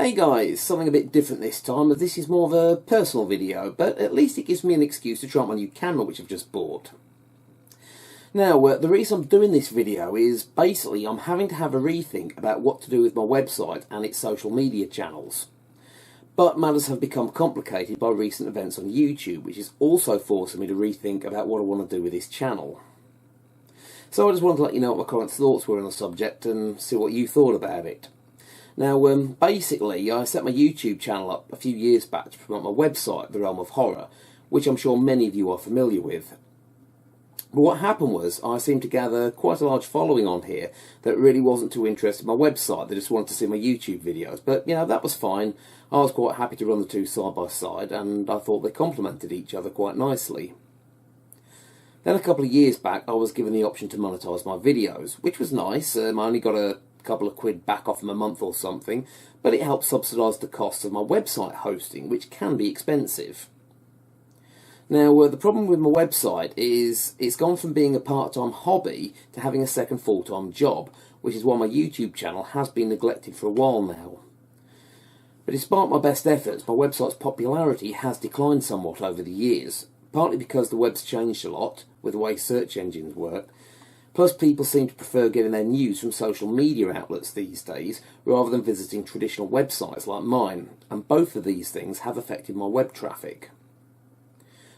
Hey guys, something a bit different this time, as this is more of a personal video, but at least it gives me an excuse to try out my new camera which I've just bought. Now, the reason I'm doing this video is basically I'm having to have a rethink about what to do with my website and its social media channels. But matters have become complicated by recent events on YouTube, which is also forcing me to rethink about what I want to do with this channel. So I just wanted to let you know what my current thoughts were on the subject and see what you thought about it. Now, basically, I set my YouTube channel up a few years back to promote my website, The Realm of Horror, which I'm sure many of you are familiar with. But what happened was, I seemed to gather quite a large following on here that really wasn't too interested in my website. They just wanted to see my YouTube videos. But, you know, that was fine. I was quite happy to run the two side by side, and I thought they complemented each other quite nicely. Then a couple of years back, I was given the option to monetize my videos, which was nice. I only got a couple of quid back off them a month or something, but it helped subsidise the cost of my website hosting, which can be expensive. Now, the problem with my website is it's gone from being a part-time hobby to having a second full-time job, which is why my YouTube channel has been neglected for a while now. But despite my best efforts, my website's popularity has declined somewhat over the years, partly because the web's changed a lot with the way search engines work. Plus, people seem to prefer getting their news from social media outlets these days, rather than visiting traditional websites like mine, and both of these things have affected my web traffic.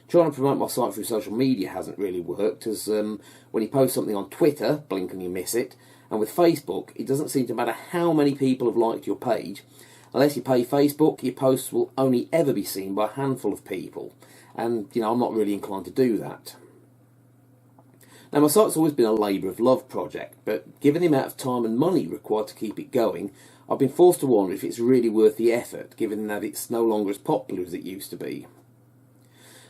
Trying to promote my site through social media hasn't really worked, as when you post something on Twitter, blink and you miss it, and with Facebook, it doesn't seem to matter how many people have liked your page. Unless you pay Facebook, your posts will only ever be seen by a handful of people, and, you know, I'm not really inclined to do that. Now, my site's always been a labour of love project, but given the amount of time and money required to keep it going, I've been forced to wonder if it's really worth the effort, given that it's no longer as popular as it used to be.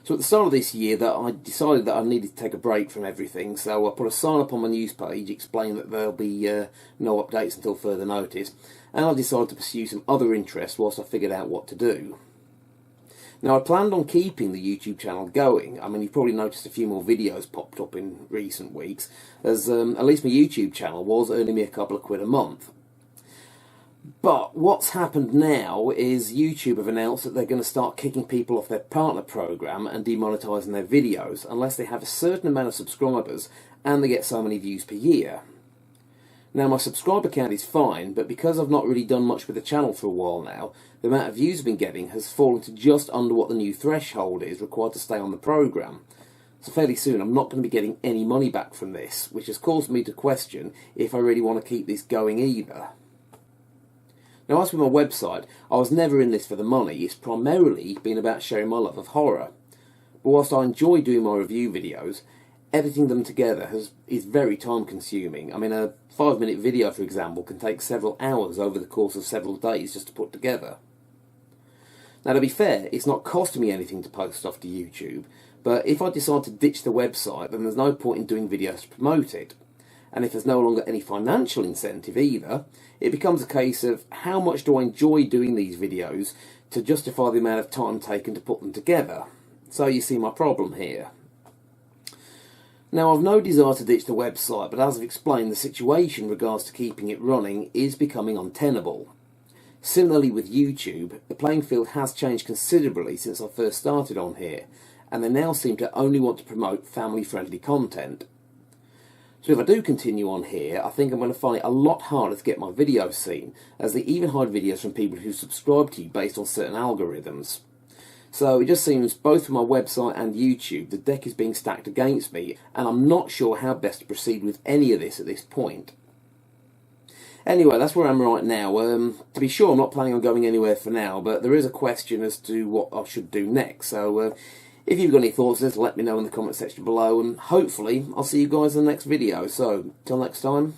So at the start of this year, I decided that I needed to take a break from everything, so I put a sign up on my news page explaining that there'll be no updates until further notice, and I decided to pursue some other interests whilst I figured out what to do. Now, I planned on keeping the YouTube channel going. I mean, you've probably noticed a few more videos popped up in recent weeks, as at least my YouTube channel was earning me a couple of quid a month. But what's happened now is YouTube have announced that they're going to start kicking people off their partner program and demonetising their videos unless they have a certain amount of subscribers and they get so many views per year. Now, my subscriber count is fine, but because I've not really done much with the channel for a while now, the amount of views I've been getting has fallen to just under what the new threshold is required to stay on the programme. So fairly soon I'm not going to be getting any money back from this, which has caused me to question if I really want to keep this going either. Now, as with my website, I was never in this for the money. It's primarily been about sharing my love of horror. But whilst I enjoy doing my review videos, editing them together is very time consuming. I mean, a 5-minute video, for example, can take several hours over the course of several days just to put together. Now, to be fair, it's not costing me anything to post stuff to YouTube, but if I decide to ditch the website, then there's no point in doing videos to promote it. And if there's no longer any financial incentive either, it becomes a case of how much do I enjoy doing these videos to justify the amount of time taken to put them together. So you see my problem here. Now, I've no desire to ditch the website, but as I've explained, the situation in regards to keeping it running is becoming untenable. Similarly with YouTube, the playing field has changed considerably since I first started on here, and they now seem to only want to promote family-friendly content. So if I do continue on here, I think I'm going to find it a lot harder to get my videos seen, as they even hide videos from people who subscribe to you based on certain algorithms. So it just seems, both for my website and YouTube, the deck is being stacked against me, and I'm not sure how best to proceed with any of this at this point. Anyway, that's where I'm right now. To be sure, I'm not planning on going anywhere for now, but there is a question as to what I should do next. So if you've got any thoughts on this, let me know in the comment section below, and hopefully I'll see you guys in the next video. So, till next time.